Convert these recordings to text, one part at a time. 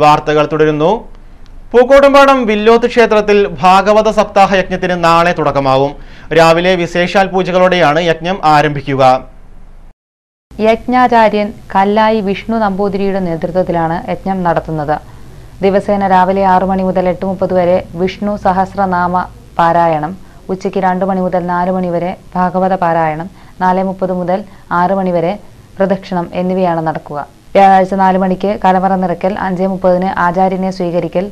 വാർത്തകൾ തുടരുന്നു. പൂക്കോട്ടുംപാടം വില്ലോത്ത് ക്ഷേത്രത്തിൽ ഭാഗവത സപ്താഹ യജ്ഞത്തിന് നാളെ തുടക്കമാവും. രാവിലെ വിശേഷാൽ പൂജകളോടെയാണ് യജ്ഞം ആരംഭിക്കുക. യജ്ഞാചാര്യൻ കല്ലായി വിഷ്ണു നമ്പൂതിരിയുടെ നേതൃത്വത്തിലാണ് യജ്ഞം നടത്തുന്നത്. ദിവസേന രാവിലെ 6 മണി മുതൽ 8:30 വരെ വിഷ്ണു സഹസ്രനാമ പാരായണം, ഉച്ചയ്ക്ക് 2 മണി മുതൽ 4 മണി വരെ ഭാഗവത പാരായണം, 4:30 മുതൽ 6 മണി വരെ പ്രദക്ഷിണം എന്നിവയാണ് നടക്കുക. വ്യാഴാഴ്ച 4 മണിക്ക് കലവറ നിറയ്ക്കൽ, 5:30 ആചാര്യനെ സ്വീകരിക്കൽ,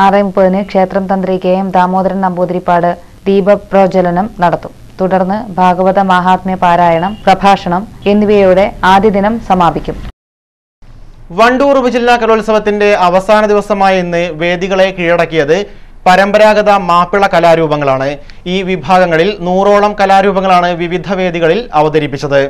6:30 ക്ഷേത്രം തന്ത്രി KM ദാമോദരൻ നമ്പൂതിരിപ്പാട് ദീപപ്രോജ്വലനം നടത്തും. തുടർന്ന് ഭാഗവത മഹാത്മ്യ പാരായണം, പ്രഭാഷണം എന്നിവയോടെ ആദ്യ ദിനം സമാപിക്കും. വണ്ടൂർ ഉപജില്ലാ കലോത്സവത്തിന്റെ അവസാന ദിവസമായ ഇന്ന് വേദികളെ കീഴടക്കിയത് പരമ്പരാഗത മാപ്പിള കലാരൂപങ്ങളാണ്. ഈ വിഭാഗങ്ങളിൽ 100ഓളം കലാരൂപങ്ങളാണ് വിവിധ വേദികളിൽ അവതരിപ്പിച്ചത്.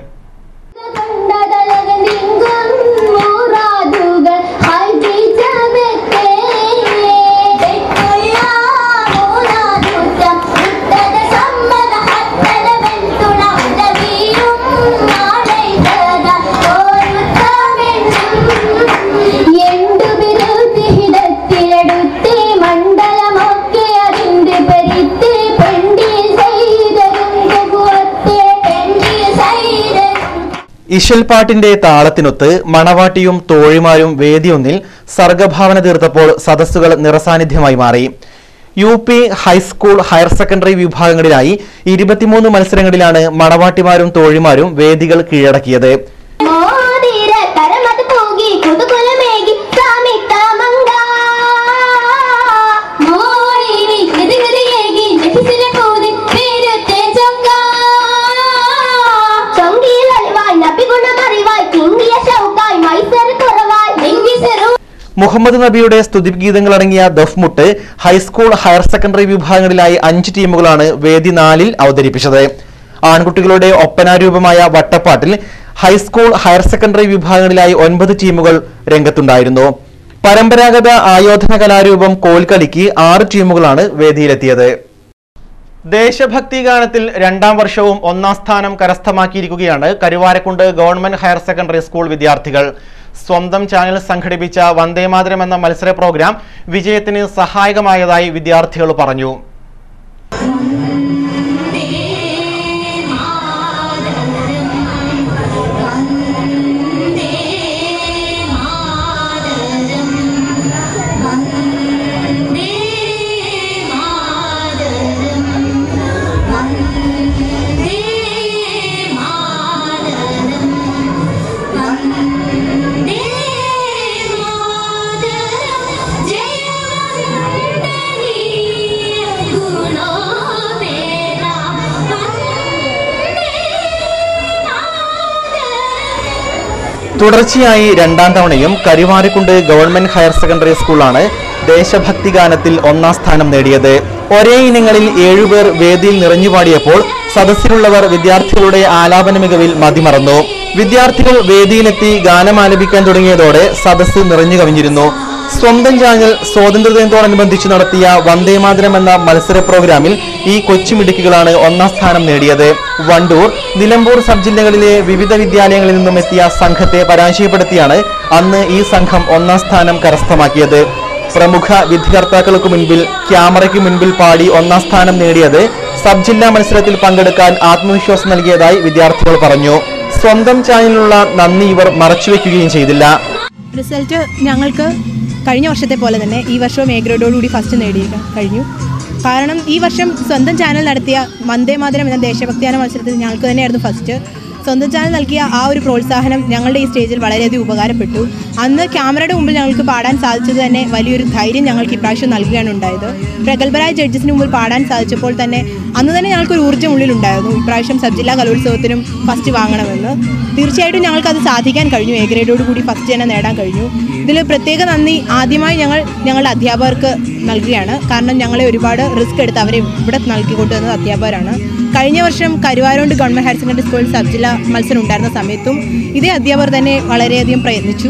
ഇശൽപാട്ടിന്റെ താളത്തിനൊത്ത് മണവാട്ടിയും തോഴിമാരും വേദിയൊന്നിൽ സർഗഭാവന തീർത്തപ്പോൾ സദസ്സുകൾ നിറസാന്നിധ്യമായി മാറി. UP ഹൈസ്കൂൾ, ഹയർ സെക്കൻഡറി വിഭാഗങ്ങളിലായി 23 മത്സരങ്ങളിലാണ് മണവാട്ടിമാരും തോഴിമാരും വേദികൾ കീഴടക്കിയത്. മുഹമ്മദ് നബിയുടെ സ്തുതിഗീതങ്ങളടങ്ങിയ ദഫ്മുട്ട് ഹൈസ്കൂൾ, ഹയർ സെക്കൻഡറി വിഭാഗങ്ങളിലായി 5 ടീമുകളാണ് വേദി 4-ൽ അവതരിപ്പിച്ചത്. ആൺകുട്ടികളുടെ ഒപ്പനാരൂപമായ വട്ടപ്പാട്ടിൽ ഹൈസ്കൂൾ, ഹയർ സെക്കൻഡറി വിഭാഗങ്ങളിലായി 9 ടീമുകൾ രംഗത്തുണ്ടായിരുന്നു. പരമ്പരാഗത ആയോധന കലാരൂപം കോൽക്കളിക്ക് 6 ടീമുകളാണ് വേദിയിലെത്തിയത്. ദേശഭക്തി ഗാനത്തിൽ 2ാം വർഷവും 1ാം സ്ഥാനം കരസ്ഥമാക്കിയിരിക്കുകയാണ് Karuvarakundu government higher secondary school വിദ്യാർത്ഥികൾ. സ്വന്തം ചാനൽ സംഘടിപ്പിച്ച വന്ദേമാതരം എന്ന മത്സര പ്രോഗ്രാം വിജയത്തിന് സഹായകമായതായി വിദ്യാർത്ഥികൾ പറഞ്ഞു. തുടർച്ചയായി 2ാം തവണയും കരുവാരക്കുണ്ട് ഗവൺമെന്റ് ഹയർ സെക്കൻഡറി സ്കൂളാണ് ദേശഭക്തി ഗാനത്തിൽ 1ാം സ്ഥാനം നേടിയത്. ഒരേ ഇനങ്ങളിൽ 7 പേർ വേദിയിൽ നിറഞ്ഞുപാടിയപ്പോൾ സദസ്സിലുള്ളവർ വിദ്യാർത്ഥികളുടെ ആലാപന മികവിൽ മതിമറന്നു. വിദ്യാർത്ഥികൾ വേദിയിലെത്തി ഗാനം ആലപിക്കാൻ തുടങ്ങിയതോടെ സദസ്സ് നിറഞ്ഞു കവിഞ്ഞിരുന്നു. സ്വന്തം ചാനൽ സ്വാതന്ത്ര്യദിനത്തോടനുബന്ധിച്ച് നടത്തിയ വന്ദേമാതരം എന്ന മത്സര പ്രോഗ്രാമിൽ ഈ കൊച്ചുമിടുക്കികളാണ് 1ാം സ്ഥാനം നേടിയത്. വണ്ടൂർ, നിലമ്പൂർ സബ് ജില്ലകളിലെ വിവിധ വിദ്യാലയങ്ങളിൽ നിന്നും എത്തിയ സംഘത്തെ പരാജയപ്പെടുത്തിയാണ് അന്ന് ഈ സംഘം 1ാം സ്ഥാനം കരസ്ഥമാക്കിയത്. പ്രമുഖ വിധികർത്താക്കൾക്ക് മുൻപിൽ, ക്യാമറയ്ക്ക് മുൻപിൽ പാടി 1ാം സ്ഥാനം നേടിയത് സബ് ജില്ലാ മത്സരത്തിൽ പങ്കെടുക്കാൻ ആത്മവിശ്വാസം നൽകിയതായി വിദ്യാർത്ഥികൾ പറഞ്ഞു. സ്വന്തം ചാനലിനുള്ള നന്ദി ഇവർ മറച്ചുവെക്കുകയും ചെയ്തില്ല. റിസൾട്ട് ഞങ്ങൾക്ക് കഴിഞ്ഞ വർഷത്തെ പോലെ തന്നെ ഈ വർഷവും എ ഗ്രേഡോടുകൂടി ഫസ്റ്റ് നേടിയിരിക്കാൻ കഴിഞ്ഞു. കാരണം ഈ വർഷം സ്വന്തം ചാനൽ നടത്തിയ വന്ദേമാതരം എന്ന ദേശഭക്തിഗാന മത്സരത്തിൽ ഞങ്ങൾക്ക് തന്നെയായിരുന്നു ഫസ്റ്റ്. സ്വന്തം ചാനൽ നൽകിയ ആ ഒരു പ്രോത്സാഹനം ഞങ്ങളുടെ ഈ സ്റ്റേജിൽ വളരെയധികം ഉപകാരപ്പെട്ടു. അന്ന് ക്യാമറയുടെ മുമ്പിൽ ഞങ്ങൾക്ക് പാടാൻ സാധിച്ചത് തന്നെ വലിയൊരു ധൈര്യം ഞങ്ങൾക്ക് ഇപ്രാവശ്യം നൽകുകയാണ് ഉണ്ടായത്. പ്രഗത്ഭരായ ജഡ്ജസിന് മുമ്പിൽ പാടാൻ സാധിച്ചപ്പോൾ തന്നെ അന്ന് തന്നെ ഞങ്ങൾക്കൊരു ഊർജ്ജം ഉള്ളിലുണ്ടായിരുന്നു, ഇപ്രാവശ്യം സബ് ജില്ലാ കലോത്സവത്തിനും ഫസ്റ്റ് വാങ്ങണമെന്ന്. തീർച്ചയായിട്ടും ഞങ്ങൾക്കത് സാധിക്കാൻ കഴിഞ്ഞു. എ ഗ്രേഡോടുകൂടി ഫസ്റ്റ് തന്നെ നേടാൻ കഴിഞ്ഞു. ഇതിൽ പ്രത്യേക നന്ദി ആദ്യമായി ഞങ്ങളുടെ അധ്യാപകർക്ക് നൽകുകയാണ്. കാരണം ഞങ്ങളെ ഒരുപാട് റിസ്ക് എടുത്ത് അവരെ ഇവിടെ നൽകിക്കൊണ്ടുവന്നത് അധ്യാപകരാണ്. കഴിഞ്ഞ വർഷം കരുവാരക്കുണ്ട് ഗവൺമെൻറ് ഹയർ സെക്കൻഡറി സ്കൂളിൽ സബ് ജില്ലാ മത്സരം ഉണ്ടായിരുന്ന സമയത്തും ഇതേ അധ്യാപകർ തന്നെ വളരെയധികം പ്രയത്നിച്ചു.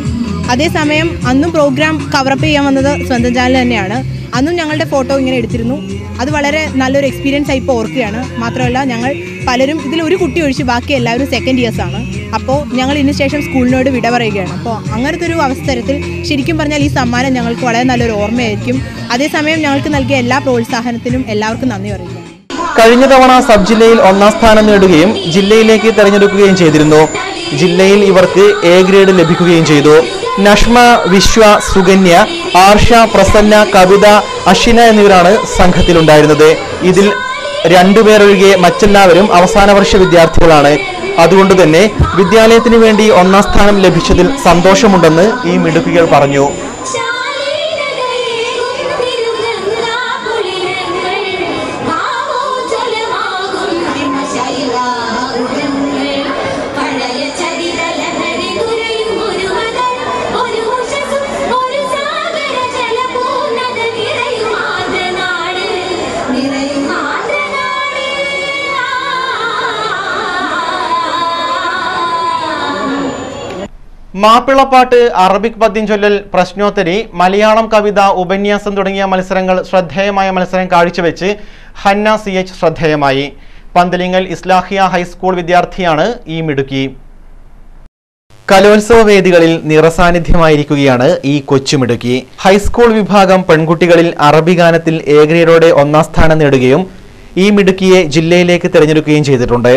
അതേസമയം അന്നും പ്രോഗ്രാം കവറപ്പ് ചെയ്യാൻ വന്നത് സ്വന്തം ചാനൽ തന്നെയാണ്. അന്നും ഞങ്ങളുടെ ഫോട്ടോ ഇങ്ങനെ എടുത്തിരുന്നു. അത് വളരെ നല്ലൊരു എക്സ്പീരിയൻസ് ആയി ഇപ്പോൾ ഓർക്കുകയാണ്. മാത്രമല്ല ഞങ്ങൾ പലരും ഇതിൽ ഒരു കുട്ടി ഒഴിച്ച് ബാക്കി എല്ലാവരും സെക്കൻഡ് ഇയേഴ്സാണ്. അപ്പോൾ ഞങ്ങൾ ഇതിന് ശേഷം സ്കൂളിനോട് വിട പറയുകയാണ്. അപ്പോൾ അങ്ങനത്തെ ഒരു അവസരത്തിൽ ശരിക്കും പറഞ്ഞാൽ ഈ സമ്മാനം ഞങ്ങൾക്ക് വളരെ നല്ലൊരു ഓർമ്മയായിരിക്കും. അതേസമയം ഞങ്ങൾക്ക് നൽകിയ എല്ലാ പ്രോത്സാഹനത്തിനും എല്ലാവർക്കും നന്ദി പറയുക. കഴിഞ്ഞ തവണ സബ് ജില്ലയിൽ ഒന്നാം സ്ഥാനം നേടുകയും ജില്ലയിലേക്ക് തെരഞ്ഞെടുക്കുകയും ചെയ്തിരുന്നു. ജില്ലയിൽ ഇവർക്ക് എ ഗ്രേഡ് ലഭിക്കുകയും ചെയ്തു. നഷ്മ, വിശ്വ, സുകന്യ, ആർഷ, പ്രസന്ന, കവിത, അഷിന എന്നിവരാണ് സംഘത്തിലുണ്ടായിരുന്നത്. ഇതിൽ 2 പേരൊഴികെ മറ്റെല്ലാവരും അവസാന വർഷ വിദ്യാർത്ഥികളാണ്. അതുകൊണ്ട് തന്നെ വിദ്യാലയത്തിന് വേണ്ടി ഒന്നാം സ്ഥാനം ലഭിച്ചതിൽ സന്തോഷമുണ്ടെന്ന് ഈ മിടുക്കികൾ പറഞ്ഞു. മാപ്പിളപ്പാട്ട്, അറബിക് പദ്യം ചൊല്ലൽ, പ്രശ്നോത്തരി, മലയാളം കവിത, ഉപന്യാസം തുടങ്ങിയ മത്സരങ്ങൾ ശ്രദ്ധേയമായ മത്സരം കാഴ്ചവെച്ച് ഹന്ന CH ശ്രദ്ധേയമായി. പന്തലിങ്ങൽ ഇസ്ലാഹിയ ഹൈസ്കൂൾ വിദ്യാർത്ഥിയാണ് ഈ മിടുക്കി. കലോത്സവ വേദികളിൽ നിറസാന്നിധ്യമായിരിക്കുകയാണ് ഈ കൊച്ചുമിടുക്കി. ഹൈസ്കൂൾ വിഭാഗം പെൺകുട്ടികളിൽ അറബി ഗാനത്തിൽ എ ഗ്രേഡോടെ ഒന്നാം സ്ഥാനം നേടുകയും ഈ മിടുക്കിയെ ജില്ലയിലേക്ക് തിരഞ്ഞെടുക്കുകയും ചെയ്തിട്ടുണ്ട്.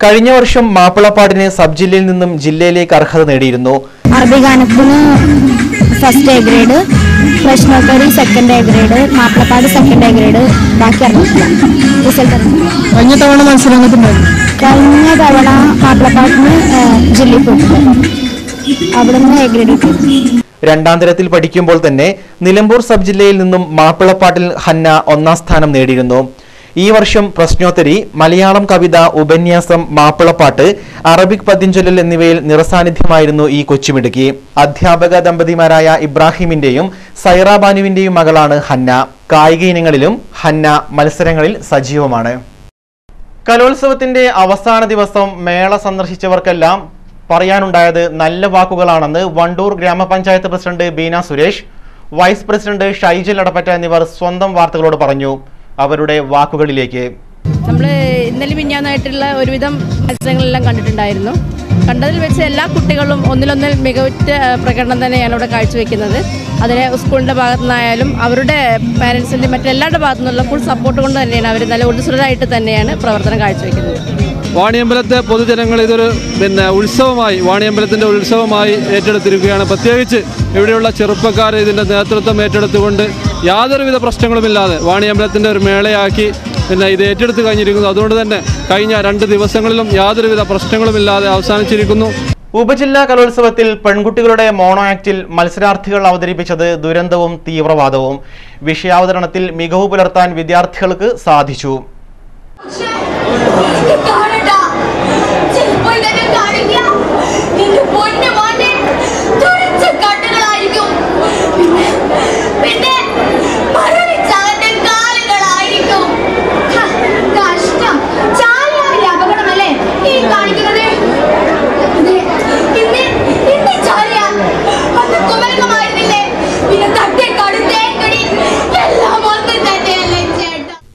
കഴിഞ്ഞ വർഷം മാപ്പിളപ്പാട്ടിന് സബ് ജില്ലയിൽ നിന്നും ജില്ലയിലേക്ക് അർഹത നേടിയിരുന്നു. അറബി ഗാനത്തിന് ഫസ്റ്റ് എ ഗ്രേഡ്, പ്രശ്നോത്തരി സെക്കൻഡ് എ ഗ്രേഡ്, മാപ്പിളപ്പാട് സെക്കൻഡ് എ ഗ്രേഡ്, ബാക്കി അറിഞ്ഞിട്ടില്ല. കഴിഞ്ഞ തവണ മത്സരങ്ങളുണ്ടായിരുന്നു. കഴിഞ്ഞ തവണ മാപ്പിളപ്പാട്ടിന് ജില്ലയിൽ പോയിട്ടുണ്ട്, അവിടുന്ന് എ ഗ്രേഡ് കിട്ടി. 2ാം തരത്തിൽ പഠിക്കുമ്പോൾ തന്നെ നിലമ്പൂർ സബ് ജില്ലയിൽ നിന്നും മാപ്പിളപ്പാട്ടിൽ ഹന്ന ഒന്നാം സ്ഥാനം നേടിയിരുന്നു. ഈ വർഷം പ്രശ്നോത്തരി, മലയാളം കവിത, ഉപന്യാസം, മാപ്പിളപ്പാട്ട്, അറബിക് പദ്യം ചൊല്ലൽ എന്നിവയിൽ നിറസാന്നിധ്യമായിരുന്നു ഈ കൊച്ചുമിടുക്കി. അധ്യാപക ദമ്പതിമാരായ ഇബ്രാഹിമിന്റെയും സൈറ ബാനുവിന്റെയും മകളാണ് ഹന്ന. കായിക ഇനങ്ങളിലും ഹന്ന മത്സരങ്ങളിൽ സജീവമാണ്. കലോത്സവത്തിന്റെ അവസാന ദിവസം മേള സന്ദർശിച്ചവർക്കെല്ലാം പറയാനുണ്ടായത് നല്ല വാക്കുകളാണെന്ന് വണ്ടൂർ ഗ്രാമപഞ്ചായത്ത് president Beena Suresh, vice president Shaijal Adappatta എന്നിവർ സ്വന്തം വാർത്തകളോട് പറഞ്ഞു. അവരുടെ വാക്കുകളിലേക്ക്. നമ്മൾ ഇന്നലെ മിഞ്ഞാന്നായിട്ടുള്ള ഒരുവിധം മത്സരങ്ങളെല്ലാം കണ്ടിട്ടുണ്ടായിരുന്നു. കണ്ടതിൽ വെച്ച് എല്ലാ കുട്ടികളും ഒന്നിലൊന്നിൽ മികവുറ്റ പ്രകടനം തന്നെയാണ് ഇവിടെ കാഴ്ചവെക്കുന്നത്. അതിനെ സ്കൂളിൻ്റെ ഭാഗത്തു നിന്നായാലും അവരുടെ പാരൻസിൻ്റെ മറ്റെല്ലാവരുടെ ഭാഗത്തു നിന്നുള്ള ഫുൾ സപ്പോർട്ട് കൊണ്ട് തന്നെയാണ് അവർ നല്ല ഊർജ്ജസ്വലരായിട്ട് തന്നെയാണ് പ്രവർത്തനം കാഴ്ചവെക്കുന്നത്. വാണിയമ്പലത്തെ പൊതുജനങ്ങൾ ഇതൊരു ഉത്സവമായി, വാണിയമ്പലത്തിൻ്റെ ഉത്സവമായി ഏറ്റെടുത്തിരിക്കുകയാണ്. പ്രത്യേകിച്ച് ഇവിടെയുള്ള ചെറുപ്പക്കാർ ഇതിൻ്റെ നേതൃത്വം ഏറ്റെടുത്തുകൊണ്ട് യാതൊരുവിധ പ്രശ്നങ്ങളുമില്ലാതെ വാണിയമ്പലത്തിൻ്റെ ഒരു മേളയാക്കി ഇത് ഏറ്റെടുത്ത് കഴിഞ്ഞിരിക്കുന്നു. അതുകൊണ്ട് തന്നെ കഴിഞ്ഞ 2 ദിവസങ്ങളിലും യാതൊരുവിധ പ്രശ്നങ്ങളുമില്ലാതെ അവസാനിച്ചിരിക്കുന്നു. ഉപജില്ലാ കലോത്സവത്തിൽ പെൺകുട്ടികളുടെ മോണോ ആക്ടിൽ മത്സരാർത്ഥികൾ അവതരിപ്പിച്ചത് ദുരന്തവും തീവ്രവാദവും. വിഷയാവതരണത്തിൽ മികവ് പുലർത്താൻ വിദ്യാർത്ഥികൾക്ക് സാധിച്ചു.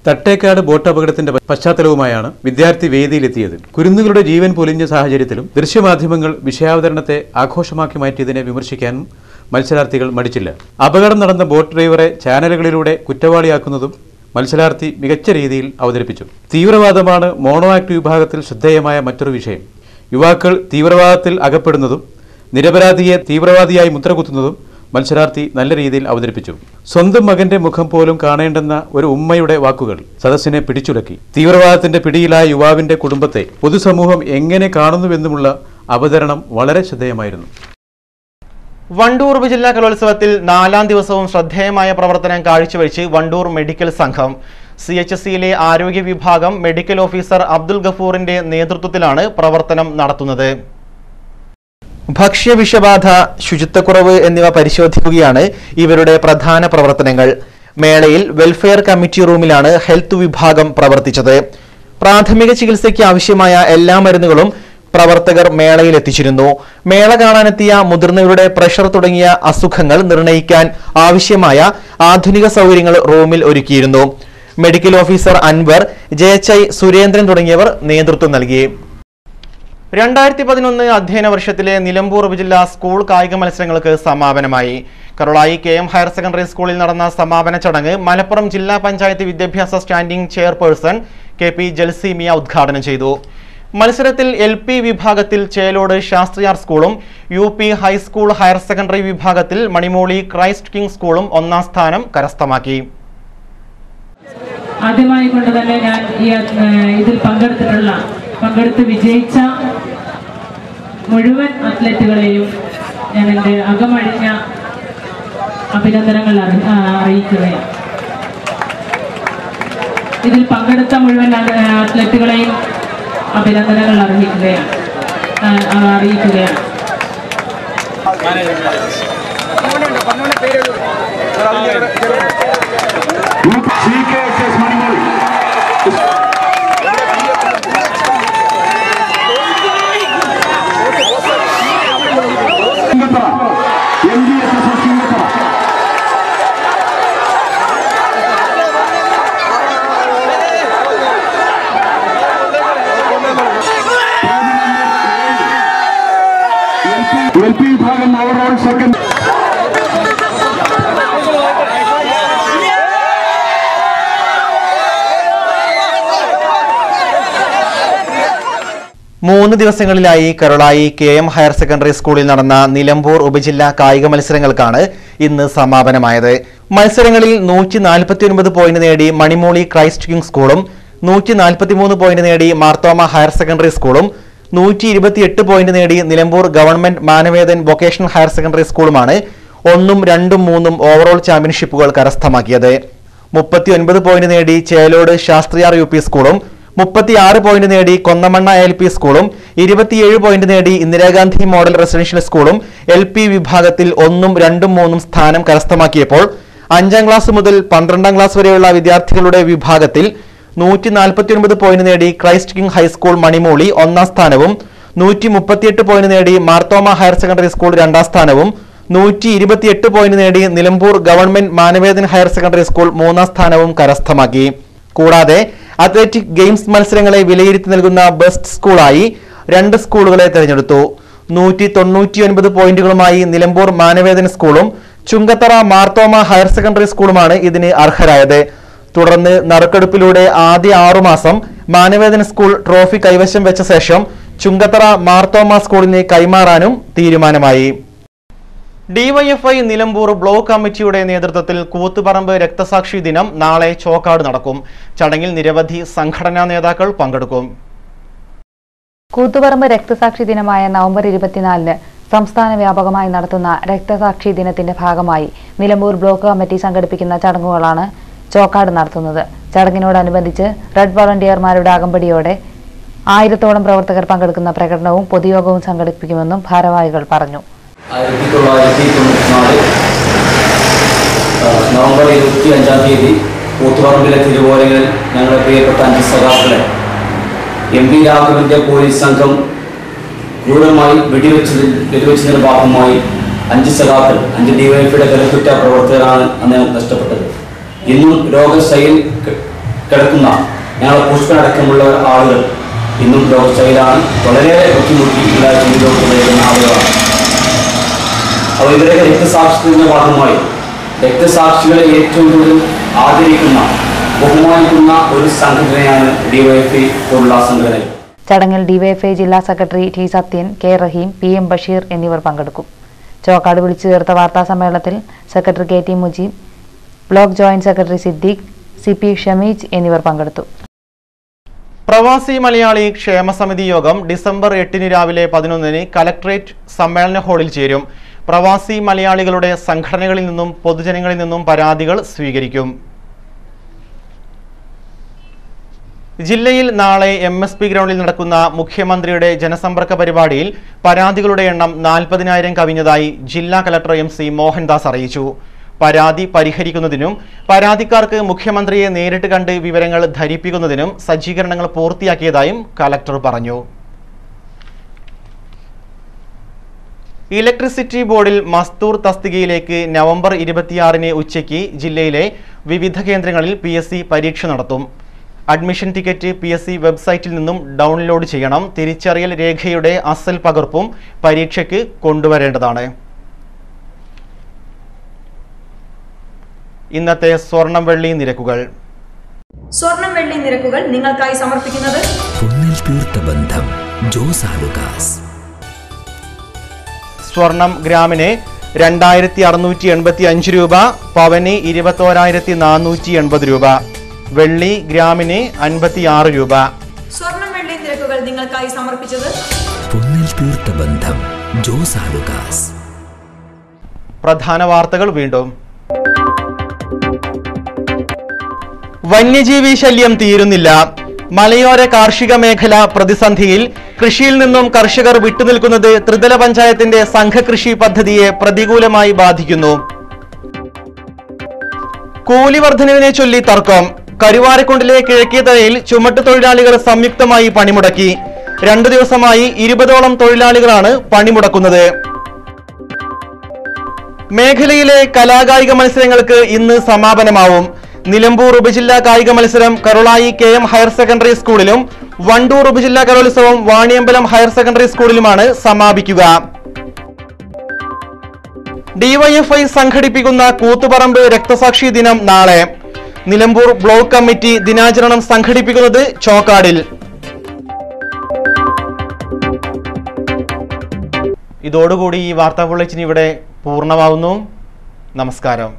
തട്ടേക്കാട് ബോട്ട് അപകടത്തിന്റെ പശ്ചാത്തലവുമായാണ് വിദ്യാർത്ഥി വേദിയിലെത്തിയത്. കുരുന്നുകളുടെ ജീവൻ പൊലിഞ്ഞ സാഹചര്യത്തിലും ദൃശ്യമാധ്യമങ്ങൾ വിഷയാവതരണത്തെ ആഘോഷമാക്കി മാറ്റിയതിനെ വിമർശിക്കാനും മത്സരാർത്ഥികൾ മടിച്ചില്ല. അപകടം നടന്ന ബോട്ട് ഡ്രൈവറെ ചാനലുകളിലൂടെ കുറ്റവാളിയാക്കുന്നതും മത്സരാർത്ഥി മികച്ച രീതിയിൽ അവതരിപ്പിച്ചു. തീവ്രവാദമാണ് മോണോ ആക്ട് വിഭാഗത്തിൽ ശ്രദ്ധേയമായ മറ്റൊരു വിഷയം. യുവാക്കൾ തീവ്രവാദത്തിൽ അകപ്പെടുന്നതും നിരപരാധിയെ തീവ്രവാദിയായി മുദ്രകുത്തുന്നതും മത്സരാർത്ഥി നല്ല രീതിയിൽ അവതരിപ്പിച്ചു. സ്വന്തം മകന്റെ മുഖം പോലും കാണേണ്ടെന്ന ഒരു ഉമ്മയുടെ വാക്കുകൾ സദസ്സിനെ പിടിച്ചുലക്കി. തീവ്രവാദത്തിന്റെ പിടിയിലായ യുവാവിന്റെ കുടുംബത്തെ പൊതുസമൂഹം എങ്ങനെ കാണുന്നുവെന്നുമുള്ള അവതരണം വളരെ ശ്രദ്ധേയമായിരുന്നു. വണ്ടൂർ ഉപജില്ലാ കലോത്സവത്തിൽ 4ാം ദിവസവും ശ്രദ്ധേയമായ പ്രവർത്തനം കാഴ്ചവെച്ച് വണ്ടൂർ മെഡിക്കൽ സംഘം. CHSയിലെ ആരോഗ്യ വിഭാഗം മെഡിക്കൽ ഓഫീസർ അബ്ദുൽ ഗഫൂറിന്റെ നേതൃത്വത്തിലാണ് പ്രവർത്തനം നടത്തുന്നത്. ഭക്ഷ്യവിഷബാധ, ശുചിത്വക്കുറവ് എന്നിവ പരിശോധിക്കുകയാണ് ഇവരുടെ പ്രധാന പ്രവർത്തനങ്ങൾ. മേളയിൽ വെൽഫെയർ കമ്മിറ്റി റൂമിലാണ് ഹെൽത്ത് വിഭാഗം പ്രവർത്തിച്ചത്. പ്രാഥമിക ചികിത്സയ്ക്ക് ആവശ്യമായ എല്ലാ മരുന്നുകളും പ്രവർത്തകർ മേളയിൽ എത്തിച്ചിരുന്നു. മേള കാണാനെത്തിയ മുതിർന്നവരുടെ പ്രഷർ തുടങ്ങിയ അസുഖങ്ങൾ നിർണയിക്കാൻ ആവശ്യമായ ആധുനിക സൗകര്യങ്ങൾ റൂമിൽ ഒരുക്കിയിരുന്നു. Medical officer Anwar, JHI Surendran തുടങ്ങിയവർ നേതൃത്വം നൽകി. 2011 അധ്യയന വർഷത്തിലെ നിലമ്പൂർ ഉപജില്ലാ സ്കൂൾ കായിക മത്സരങ്ങൾക്ക് സമാപനമായി. കരുളായി KM ഹയർ സെക്കൻഡറി സ്കൂളിൽ നടന്ന സമാപന ചടങ്ങ് മലപ്പുറം ജില്ലാ പഞ്ചായത്ത് വിദ്യാഭ്യാസ സ്റ്റാൻഡിംഗ് ചെയർപേഴ്സൺ KP ജൽസീമിയ ഉദ്ഘാടനം ചെയ്തു. മത്സരത്തിൽ LP വിഭാഗത്തിൽ ചേലോട് ശാസ്ത്രിയാർ സ്കൂളും UP ഹൈസ്കൂൾ ഹയർ സെക്കൻഡറി വിഭാഗത്തിൽ മണിമൂളി ക്രൈസ്റ്റ് കിങ് സ്കൂളും ഒന്നാം സ്ഥാനം കരസ്ഥമാക്കി. ആദ്യമായി കൊണ്ട് തന്നെ ഞാൻ ഇതിൽ പങ്കെടുത്ത് വിജയിച്ച മുഴുവൻ അത്ലറ്റുകളെയും ഞാൻ എൻ്റെ അകമഴിഞ്ഞ അഭിനന്ദനങ്ങൾ അറിയിക്കുകയാണ്. ഇതിൽ പങ്കെടുത്ത മുഴുവൻ അത്ലറ്റുകളെയും അഭിനന്ദനങ്ങൾ അറിയിക്കുകയാണ്. LP വിഭാഗം ഓവറോൾ സെക്കൻഡ്. മൂന്ന് ദിവസങ്ങളിലായി കരുളായി KM ഹയർ സെക്കൻഡറി സ്കൂളിൽ നടന്ന നിലമ്പൂർ ഉപജില്ലാ കായിക മത്സരങ്ങൾക്കാണ് ഇന്ന് സമാപനമായത്. മത്സരങ്ങളിൽ 149 പോയിന്റ് നേടി മണിമൂളി ക്രൈസ്റ്റ് കിങ് സ്കൂളും 143 പോയിന്റ് നേടി മാർത്തോമ ഹയർ സെക്കൻഡറി സ്കൂളും 128 പോയിന്റ് നേടി Nilambur government Manavedan vocational higher secondary സ്കൂളുമാണ് 1, 2, 3 ഓവറോൾ ചാമ്പ്യൻഷിപ്പുകൾ കരസ്ഥമാക്കിയത്. 39 പോയിന്റ് നേടി ചേലോട് ശാസ്ത്രിയാർ UP സ്കൂളും 36 പോയിന്റ് നേടി കൊന്നമണ്ണ LP സ്കൂളും 27 പോയിന്റ് നേടി ഇന്ദിരാഗാന്ധി മോഡൽ റെസിഡൻഷ്യൽ സ്കൂളും LP വിഭാഗത്തിൽ 1, 2, 3 സ്ഥാനം കരസ്ഥമാക്കിയപ്പോൾ 5ാം ക്ലാസ് മുതൽ 12ാം ക്ലാസ് വരെയുള്ള വിദ്യാർത്ഥികളുടെ വിഭാഗത്തിൽ 149 പോയിന്റ് നേടി ക്രൈസ്റ്റ് കിങ് ഹൈസ്കൂൾ മണിമൂളി ഒന്നാം സ്ഥാനവും 138 പോയിന്റ് നേടി മാർത്തോമ ഹയർ സെക്കൻഡറി സ്കൂൾ രണ്ടാം സ്ഥാനവും 128 പോയിന്റ് നേടി Nilambur government Manavedan higher secondary school മൂന്നാം സ്ഥാനവും കരസ്ഥമാക്കി. കൂടാതെ അത്ലറ്റിക് ഗെയിംസ് മത്സരങ്ങളെ വിലയിരുത്തി നൽകുന്ന ബെസ്റ്റ് സ്കൂളായി 2 സ്കൂളുകളെ തെരഞ്ഞെടുത്തു. 199 പോയിന്റുകളുമായി നിലമ്പൂർ മാനവേദൻ സ്കൂളും ചുങ്കത്തറ മാർത്തോമ ഹയർ സെക്കൻഡറി സ്കൂളുമാണ് ഇതിന് അർഹരായത്. തുടർന്ന് നറുക്കെടുപ്പിലൂടെ ആദ്യ 6 മാസം മാനവേദൻ സ്കൂൾ ട്രോഫി കൈവശം വെച്ച ശേഷം ചുങ്കത്തറ മാർത്തോമ സ്കൂളിന് കൈമാറാനും തീരുമാനമായി. DYFI നിലമ്പൂർ ബ്ലോക്ക് കമ്മിറ്റിയുടെ നേതൃത്വത്തിൽ കൂത്തുപറമ്പ് രക്തസാക്ഷി ദിനം നാളെ ചോക്കാട് നടക്കും. ചടങ്ങിൽ നിരവധി സംഘടനാ നേതാക്കൾ പങ്കെടുക്കും. കൂത്തുപറമ്പ് രക്തസാക്ഷി ദിനമായ നവംബർ 24-ന് സംസ്ഥാന വ്യാപകമായി നടത്തുന്ന രക്തസാക്ഷി ദിനത്തിന്റെ ഭാഗമായി നിലമ്പൂർ ബ്ലോക്ക് കമ്മിറ്റി സംഘടിപ്പിക്കുന്ന ചടങ്ങുകളാണ് ചോക്കാട് നടത്തുന്നത്. ചടങ്ങിനോടനുബന്ധിച്ച് റെഡ് വോളണ്ടിയർമാരുടെ അകമ്പടിയോടെ 1000-ഓളം പ്രവർത്തകർ പങ്കെടുക്കുന്ന പ്രകടനവും പൊതുയോഗവും സംഘടിപ്പിക്കുമെന്നും ഭാരവാഹികൾ പറഞ്ഞു. 1994 നവംബർ 25-ാം തീയതി കൂത്തുപറമ്പിലെ തിരുവോരങ്ങളിൽ ഞങ്ങളുടെ പ്രിയപ്പെട്ട 5 സഖാക്കളെ MP രാഘവന്റെ പോലീസ് സംഘം ക്രൂരമായി വെടിവെച്ചതിന്റെ ഭാഗമായി 5 സഖാക്കൾ 5 DYFIയുടെ കരുത്തുറ്റ പ്രവർത്തകരാണ് അന്ന് നഷ്ടപ്പെട്ടത്. ഇന്നും രോഗശൈലിയിൽ കിടക്കുന്ന ഞങ്ങളുടെ പുഷ്പനടക്കമുള്ള ആളുകൾ ഇന്നും രോഗശൈലിയാണ് വളരെ ബുദ്ധിമുട്ടിയുള്ള ജീവിതത്തിലുള്ള ആളുകളാണ്. അപ്പോൾ ഇവരെ രക്തസാക്ഷിത്വത്തിന്റെ ഭാഗമായി രക്തസാക്ഷികളെ ഏറ്റവും കൂടുതൽ ആദരിക്കുന്ന ബഹുമാനിക്കുന്ന ഒരു സംഘടനയാണ് DYFI പോലുള്ള സംഘടന. ചടങ്ങിൽ DYFI ജില്ലാ സെക്രട്ടറി T സത്യൻ, K റഹീം, PM ബഷീർ എന്നിവർ പങ്കെടുക്കും. ചോക്കാട് വിളിച്ചു ചേർത്ത വാർത്താ സമ്മേളനത്തിൽ secretary KT Mujeeb, block joint secretary Siddique, CP Shameej എന്നിവർ പങ്കെടുത്തു. പ്രവാസി മലയാളി ക്ഷേമസമിതി യോഗം ഡിസംബർ 8-ന് രാവിലെ 11-ന് കലക്ട്രേറ്റ് സമ്മേളന ഹാളിൽ ചേരും. പ്രവാസി മലയാളികളുടെ സംഘടനകളിൽ നിന്നും പൊതുജനങ്ങളിൽ നിന്നും പരാതികൾ സ്വീകരിക്കും. ജില്ലയിൽ നാളെ MSP ഗ്രൗണ്ടിൽ നടക്കുന്ന മുഖ്യമന്ത്രിയുടെ ജനസമ്പർക്ക പരിപാടിയിൽ പരാതികളുടെ എണ്ണം 40,000 കവിഞ്ഞതായി ജില്ലാ കലക്ടർ MC മോഹൻദാസ് അറിയിച്ചു. പരാതി പരിഹരിക്കുന്നതിനും പരാതിക്കാർക്ക് മുഖ്യമന്ത്രിയെ നേരിട്ട് കണ്ട് വിവരങ്ങൾ ധരിപ്പിക്കുന്നതിനും സജ്ജീകരണങ്ങൾ പൂർത്തിയാക്കിയതായും കലക്ടർ പറഞ്ഞു. ഇലക്ട്രിസിറ്റി ബോർഡിൽ മസ്തൂർ തസ്തികയിലേക്ക് നവംബർ 26-ന് ഉച്ചയ്ക്ക് ജില്ലയിലെ വിവിധ കേന്ദ്രങ്ങളിൽ PSC പരീക്ഷ നടത്തും. അഡ്മിഷൻ ടിക്കറ്റ് PSC വെബ്സൈറ്റിൽ നിന്നും ഡൗൺലോഡ് ചെയ്യണം. തിരിച്ചറിയൽ രേഖയുടെ അസൽ പകർപ്പും പരീക്ഷയ്ക്ക് കൊണ്ടുവരേണ്ടതാണ്. ഇന്നത്തെ സ്വർണം വെള്ളി നിരക്കുകൾ. സ്വർണം വെള്ളി നിരക്കുകൾ നിങ്ങൾക്കായി സമർപ്പിക്കുന്നത് പൊന്നിൽ തീർത്ത ബന്ധം ജോസ് ആലുക്കാസ്. സ്വർണം ഗ്രാമിന് 2685 രൂപ, പവന് 21,480 രൂപ, വെള്ളി ഗ്രാമിന് 56 രൂപ. സ്വർണം വെള്ളി നിരക്കുകൾ നിങ്ങൾക്കായി സമർപ്പിച്ചത് പൊന്നിൽ തീർത്ത ബന്ധം ജോസ് ആലുക്കാസ്. പ്രധാന വാർത്തകൾ വീണ്ടും. വന്യജീവി ശല്യം തീരുന്നില്ല. മലയോര കാർഷിക മേഖല പ്രതിസന്ധിയിൽ. കൃഷിയിൽ നിന്നും കർഷകർ വിട്ടുനിൽക്കുന്നത് ത്രിതല പഞ്ചായത്തിന്റെ സംഘകൃഷി പദ്ധതിയെ പ്രതികൂലമായി ബാധിക്കുന്നു. കൂലി വർധനവിനെ ചൊല്ലി തർക്കം. കരുവാരക്കുണ്ടിലെ കിഴക്കേതലയിൽ ചുമട്ടുതൊഴിലാളികൾ സംയുക്തമായി പണിമുടക്കി. 2 ദിവസമായി 20ഓളം തൊഴിലാളികളാണ് പണിമുടക്കുന്നത്. മേഖലയിലെ കലാകായിക മത്സരങ്ങൾക്ക് ഇന്ന് സമാപനമാവും. നിലമ്പൂർ ഉപജില്ലാ കായിക മത്സരം കരുളായി KM ഹയർ സെക്കൻഡറി സ്കൂളിലും വണ്ടൂർ ഉപജില്ലാ കലോത്സവം വാണിയമ്പലം ഹയർ സെക്കൻഡറി സ്കൂളിലുമാണ് സമാപിക്കുക. DYFI സംഘടിപ്പിക്കുന്ന കൂത്തുപറമ്പ് രക്തസാക്ഷി ദിനം നാളെ. നിലമ്പൂർ ബ്ലോക്ക് കമ്മിറ്റി ദിനാചരണം സംഘടിപ്പിക്കുന്നത് ചോക്കാടിൽ. ഇതോടുകൂടി ഈ വാർത്താ ബുള്ളറ്റിൻ ഇവിടെ പൂർണ്ണമാവുന്നു. നമസ്കാരം.